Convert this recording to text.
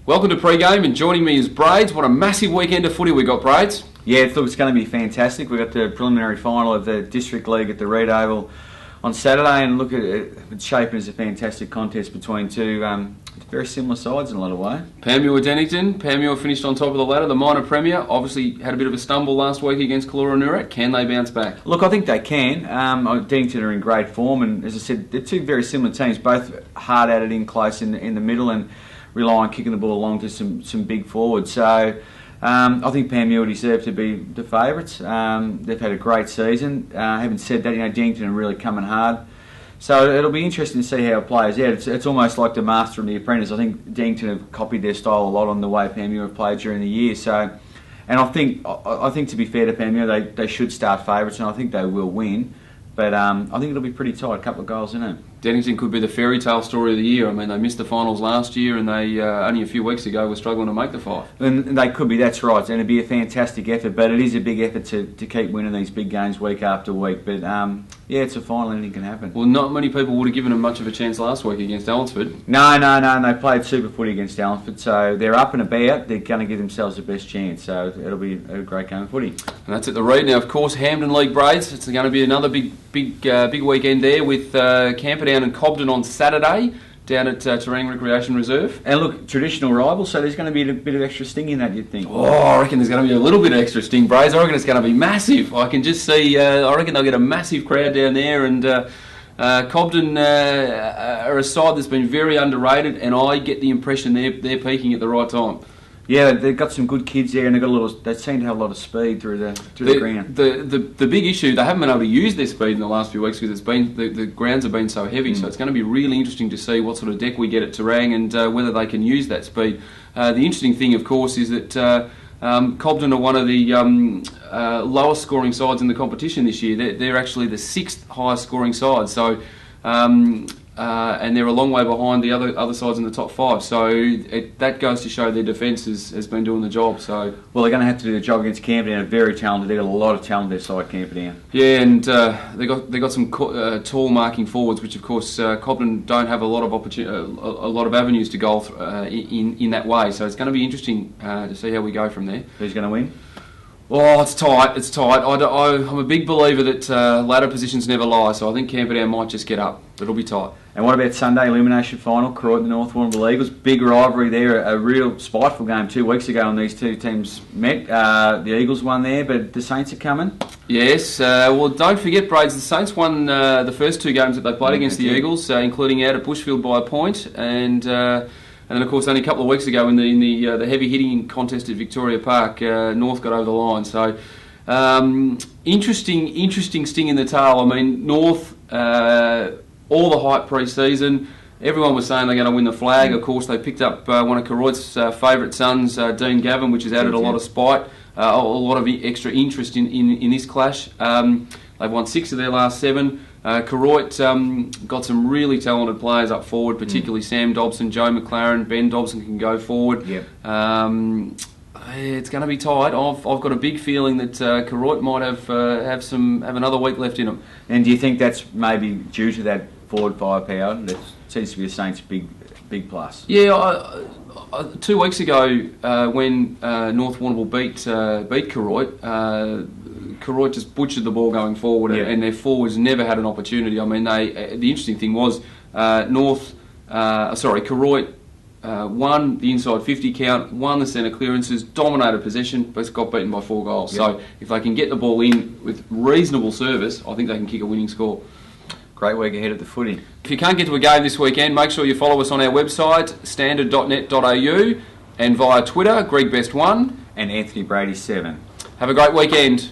Welcome to Pre-Game, and joining me is Braids. What a massive weekend of footy we got, Braids. Yeah, look, it's going to be fantastic. We've got the preliminary final of the District League at the Reed Oval on Saturday, and look at it, it's shaping as a fantastic contest between two very similar sides in a lot of ways. Panmure Dennington. Panmure finished on top of the ladder, the minor premier. Obviously had a bit of a stumble last week against Kalura-Nurat. Can they bounce back? Look, I think they can. Dennington are in great form, and as I said, they're two very similar teams, both hard at it in close in the middle and rely on kicking the ball along to some big forwards. So I think Panmure deserve to be the favourites. They've had a great season. Having said that, Dennington are really coming hard. So it'll be interesting to see how it plays out. It's almost like the Master and the Apprentice. I think Dennington have copied their style a lot on the way Panmure have played during the year. So, and I think to be fair to Panmure, they should start favourites, and I think they will win. But I think it'll be pretty tight. A couple of goals in it. Dennington could be the fairy tale story of the year. I mean, they missed the finals last year, and they only a few weeks ago were struggling to make the five. And they could be, that's right. And it'd be a fantastic effort, but it is a big effort to keep winning these big games week after week. But yeah, it's a final, anything can happen. Well, not many people would have given them much of a chance last week against Allenford. No, and they played super footy against Allenford, so they're up and about. They're going to give themselves the best chance, so it'll be a great game of footy. And that's at the Reed. Now, of course, Hampden League Braids. It's going to be another big weekend there with Camperdown and Cobden on Saturday down at Terang Recreation Reserve. And look, traditional rivals, so there's going to be a bit of extra sting in that, you'd think. Oh, I reckon there's going to be a little bit of extra sting, Braids. I reckon it's going to be massive. I can just see, I reckon they'll get a massive crowd down there, and Cobden are a side that's been very underrated, and I get the impression they're peaking at the right time. Yeah, they've got some good kids there, and they seem to have a lot of speed through the ground. The big issue, they haven't been able to use their speed in the last few weeks because the grounds have been so heavy. So it's going to be really interesting to see what sort of deck we get at Terang and whether they can use that speed. The interesting thing, of course, is that Cobden are one of the lowest scoring sides in the competition this year. They're actually the 6th highest scoring side. So. And they're a long way behind the other sides in the top 5. So that goes to show their defence has been doing the job. So well, they're going to have to do the job against Camperdown. They're very talented. They've got a lot of talent their side, Camperdown. Yeah, and they got some tall marking forwards, which of course Cobden don't have a lot of avenues to goal in that way. So it's going to be interesting to see how we go from there. Who's going to win? Oh, it's tight. It's tight. I'm a big believer that ladder positions never lie, so I think Camperdown might just get up. It'll be tight. And what about Sunday elimination final? Croydon and the North Warrnambool Eagles. Big rivalry there. A real spiteful game 2 weeks ago when these two teams met. The Eagles won there, but the Saints are coming. Yes. Well, don't forget, Braids, the Saints won the first 2 games that they played against the Eagles, including out at Bushfield by a point, and then, of course, only a couple of weeks ago in the heavy hitting contest at Victoria Park, North got over the line. So, interesting sting in the tail. I mean, North, all the hype pre-season, everyone was saying they're going to win the flag. Of course, they picked up one of Koroit's favourite sons, Dean Gavin, which has added a lot of spite, a lot of extra interest in this clash. They've won 6 of their last 7. Koroit got some really talented players up forward, particularly Sam Dobson, Joe McLaren, Ben Dobson can go forward. Yep. It's going to be tight. I've got a big feeling that Koroit might have another week left in them. And do you think that's maybe due to that forward firepower? That seems to be the Saints' big plus. Yeah, 2 weeks ago when North Warrnambool beat Koroit. Koroit just butchered the ball going forward, and their forwards never had an opportunity. I mean, the interesting thing was Koroit won the inside 50 count, won the centre clearances, dominated possession, but got beaten by 4 goals. Yep. So if they can get the ball in with reasonable service, I think they can kick a winning score. Great week ahead at the footy. If you can't get to a game this weekend, make sure you follow us on our website, standard.net.au, and via Twitter, GregBest1 and Anthony Brady 7. Have a great weekend.